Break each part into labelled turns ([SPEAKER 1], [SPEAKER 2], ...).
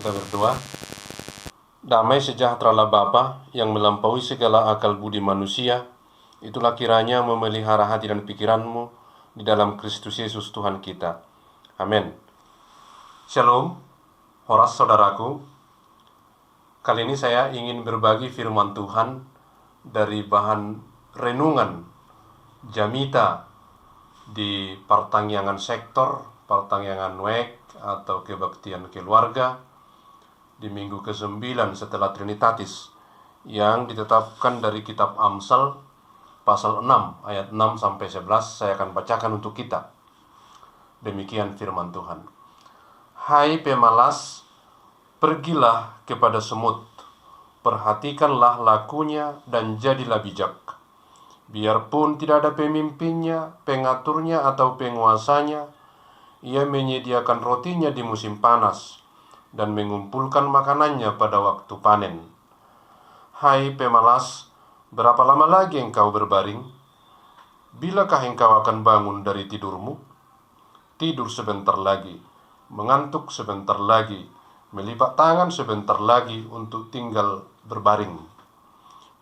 [SPEAKER 1] kita berdoa. Damai sejahteralah Bapa yang melampaui segala akal budi manusia, itulah kiranya memelihara hati dan pikiranmu di dalam Kristus Yesus Tuhan kita. Amin. Shalom, Horas saudaraku. Kali ini saya ingin berbagi firman Tuhan dari bahan renungan Jamita di Pertangyangan Sektor, Pertangyangan WEK atau Kebaktian Keluarga di minggu ke-9 setelah Trinitatis, yang ditetapkan dari kitab Amsal pasal 6 ayat 6 sampai 11. Saya akan bacakan untuk kita. Demikian firman Tuhan. Hai pemalas, pergilah kepada semut, perhatikanlah lakunya dan jadilah bijak. Biarpun tidak ada pemimpinnya, pengaturnya atau penguasanya, ia menyediakan rotinya di musim panas dan mengumpulkan makanannya pada waktu panen. Hai pemalas, berapa lama lagi engkau berbaring? Bilakah engkau akan bangun dari tidurmu? Tidur sebentar lagi, mengantuk sebentar lagi, melipat tangan sebentar lagi untuk tinggal berbaring.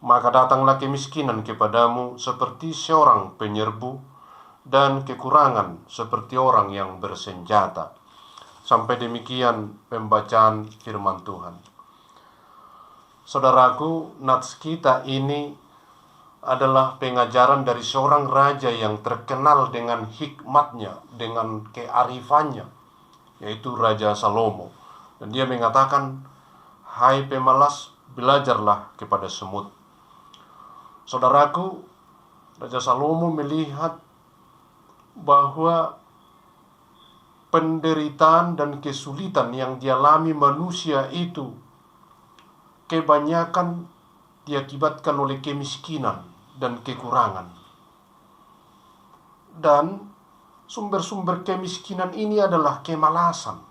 [SPEAKER 1] Maka datanglah kemiskinan kepadamu seperti seorang penyerbu, dan kekurangan seperti orang yang bersenjata. Sampai demikian pembacaan firman Tuhan. Saudaraku, nats kita ini adalah pengajaran dari seorang raja yang terkenal dengan hikmatnya, dengan kearifannya, yaitu Raja Salomo. Dan dia mengatakan, hai pemalas, belajarlah kepada semut. Saudaraku, Raja Salomo melihat bahwa penderitaan dan kesulitan yang dialami manusia itu kebanyakan diakibatkan oleh kemiskinan dan kekurangan. Dan sumber-sumber kemiskinan ini adalah kemalasan.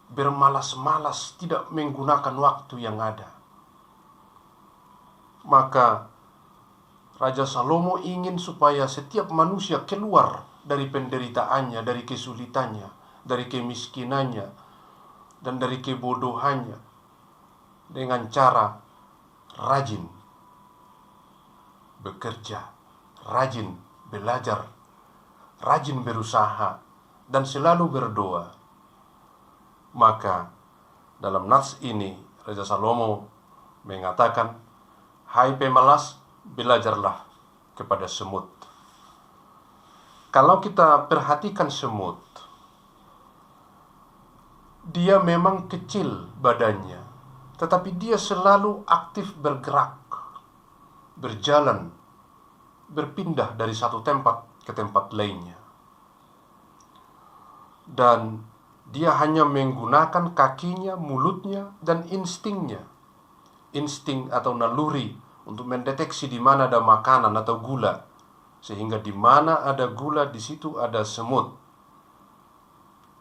[SPEAKER 1] Bermalas-malas, tidak menggunakan waktu yang ada. Maka Raja Salomo ingin supaya setiap manusia keluar dari penderitaannya, dari kesulitannya, dari kemiskinannya, dan dari kebodohannya dengan cara rajin bekerja, rajin belajar, rajin berusaha, dan selalu berdoa. Maka dalam nats ini Raja Salomo mengatakan, hai pemalas, belajarlah kepada semut. Kalau kita perhatikan semut, dia memang kecil badannya, tetapi dia selalu aktif bergerak, berjalan, berpindah dari satu tempat ke tempat lainnya. Dan dia hanya menggunakan kakinya, mulutnya, dan instingnya. Insting atau naluri untuk mendeteksi di mana ada makanan atau gula. Sehingga di mana ada gula, di situ ada semut.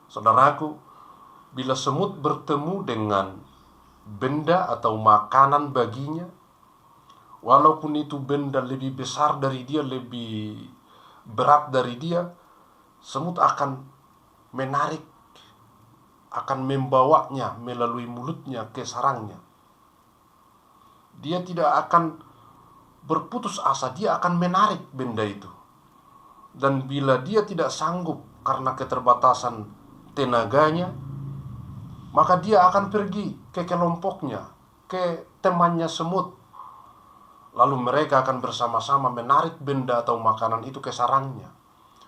[SPEAKER 1] Saudaraku, bila semut bertemu dengan benda atau makanan baginya, walaupun itu benda lebih besar dari dia, lebih berat dari dia, semut akan menarik, akan membawanya melalui mulutnya ke sarangnya. Dia tidak akan berputus asa, dia akan menarik benda itu. Dan bila dia tidak sanggup karena keterbatasan tenaganya, maka dia akan pergi ke kelompoknya, ke temannya semut. Lalu mereka akan bersama-sama menarik benda atau makanan itu ke sarangnya,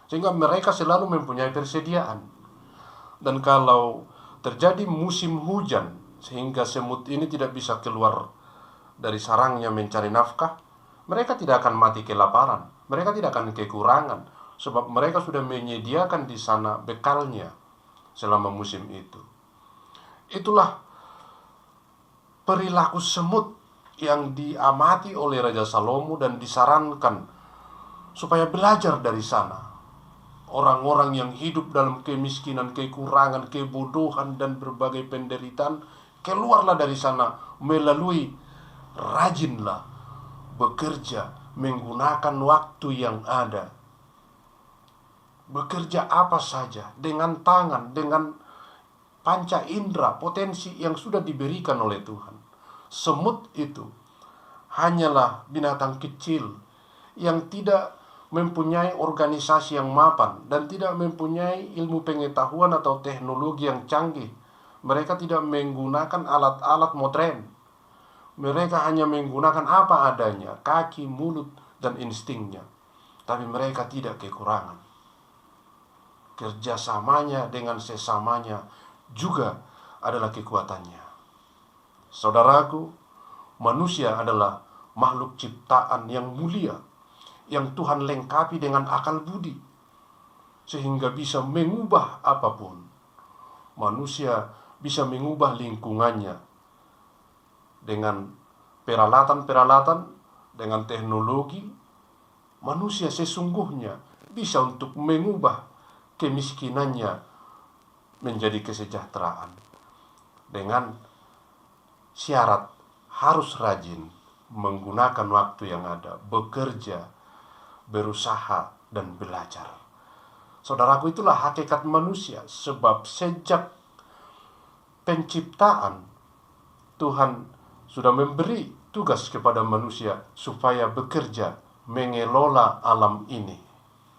[SPEAKER 1] sehingga mereka selalu mempunyai persediaan. Dan kalau terjadi musim hujan sehingga semut ini tidak bisa keluar dari sarangnya mencari nafkah, mereka tidak akan mati kelaparan, mereka tidak akan kekurangan, sebab mereka sudah menyediakan di sana bekalnya selama musim itu. Itulah perilaku semut yang diamati oleh Raja Salomo dan disarankan supaya belajar dari sana. Orang-orang yang hidup dalam kemiskinan, kekurangan, kebodohan, dan berbagai penderitaan, keluarlah dari sana melalui rajinlah bekerja, menggunakan waktu yang ada. Bekerja apa saja, dengan tangan, dengan panca indera, potensi yang sudah diberikan oleh Tuhan. Semut itu hanyalah binatang kecil yang tidak mempunyai organisasi yang mapan dan tidak mempunyai ilmu pengetahuan atau teknologi yang canggih. Mereka tidak menggunakan alat-alat modern. Mereka hanya menggunakan apa adanya, kaki, mulut, dan instingnya. Tapi mereka tidak kekurangan. Kerjasamanya dengan sesamanya juga adalah kekuatannya. Saudaraku, manusia adalah makhluk ciptaan yang mulia, yang Tuhan lengkapi dengan akal budi, sehingga bisa mengubah apapun. Manusia bisa mengubah lingkungannya dengan peralatan-peralatan, dengan teknologi. Manusia sesungguhnya bisa untuk mengubah kemiskinannya menjadi kesejahteraan, dengan syarat harus rajin menggunakan waktu yang ada, bekerja, berusaha, dan belajar. Saudaraku, itulah hakikat manusia. Sebab sejak penciptaan, Tuhan sudah memberi tugas kepada manusia supaya bekerja, mengelola alam ini,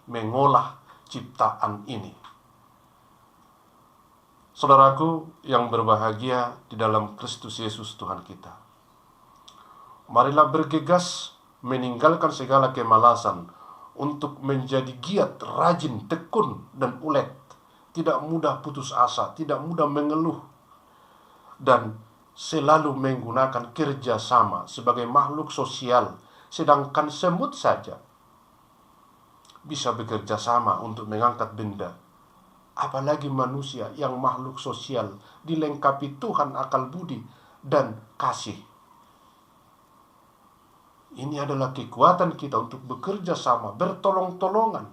[SPEAKER 1] mengolah ciptaan ini. Saudaraku yang berbahagia di dalam Kristus Yesus Tuhan kita, marilah bergegas meninggalkan segala kemalasan untuk menjadi giat, rajin, tekun, dan ulet. Tidak mudah putus asa, tidak mudah mengeluh, dan selalu menggunakan kerjasama sebagai makhluk sosial. Sedangkan semut saja bisa bekerja sama untuk mengangkat benda, apalagi manusia yang makhluk sosial, dilengkapi Tuhan akal budi dan kasih. Ini adalah kekuatan kita untuk bekerja sama, bertolong-tolongan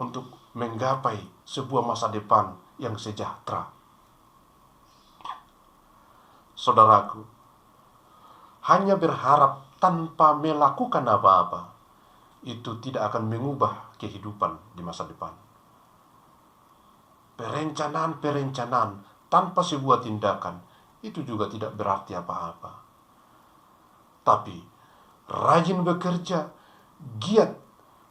[SPEAKER 1] untuk menggapai sebuah masa depan yang sejahtera. Saudaraku, hanya berharap tanpa melakukan apa-apa itu tidak akan mengubah kehidupan di masa depan. Perencanaan tanpa sebuah tindakan itu juga tidak berarti apa-apa. Tapi rajin bekerja, giat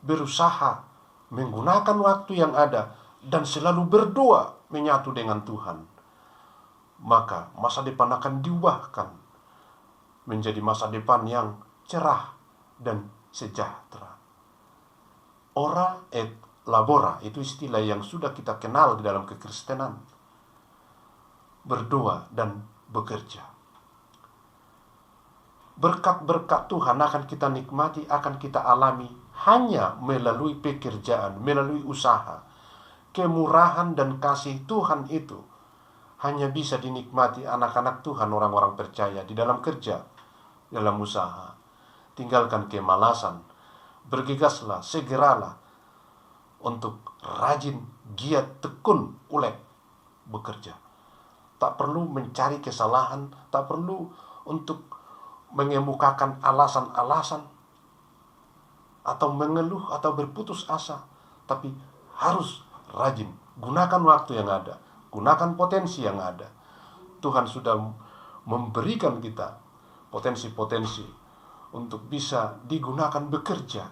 [SPEAKER 1] berusaha, menggunakan waktu yang ada, dan selalu berdoa menyatu dengan Tuhan, maka masa depan akan diubahkan menjadi masa depan yang cerah dan sejahtera. Ora et labora, itu istilah yang sudah kita kenal di dalam kekristenan. Berdoa dan bekerja. Berkat-berkat Tuhan akan kita nikmati, akan kita alami hanya melalui pekerjaan, melalui usaha. Kemurahan dan kasih Tuhan itu hanya bisa dinikmati anak-anak Tuhan, orang-orang percaya, di dalam kerja, dalam usaha. Tinggalkan kemalasan. Bergegaslah, segeralah untuk rajin, giat, tekun, ulet bekerja. Tak perlu mencari kesalahan, tak perlu untuk mengemukakan alasan-alasan atau mengeluh atau berputus asa, tapi harus rajin. Gunakan waktu yang ada, gunakan potensi yang ada. Tuhan sudah memberikan kita potensi-potensi untuk bisa digunakan bekerja,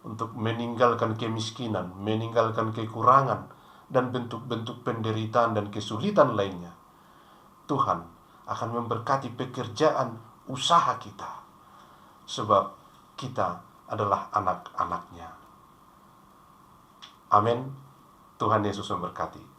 [SPEAKER 1] untuk meninggalkan kemiskinan, meninggalkan kekurangan, dan bentuk-bentuk penderitaan dan kesulitan lainnya. Tuhan akan memberkati pekerjaan usaha kita, sebab kita adalah anak-anaknya. Amin. Tuhan Yesus memberkati.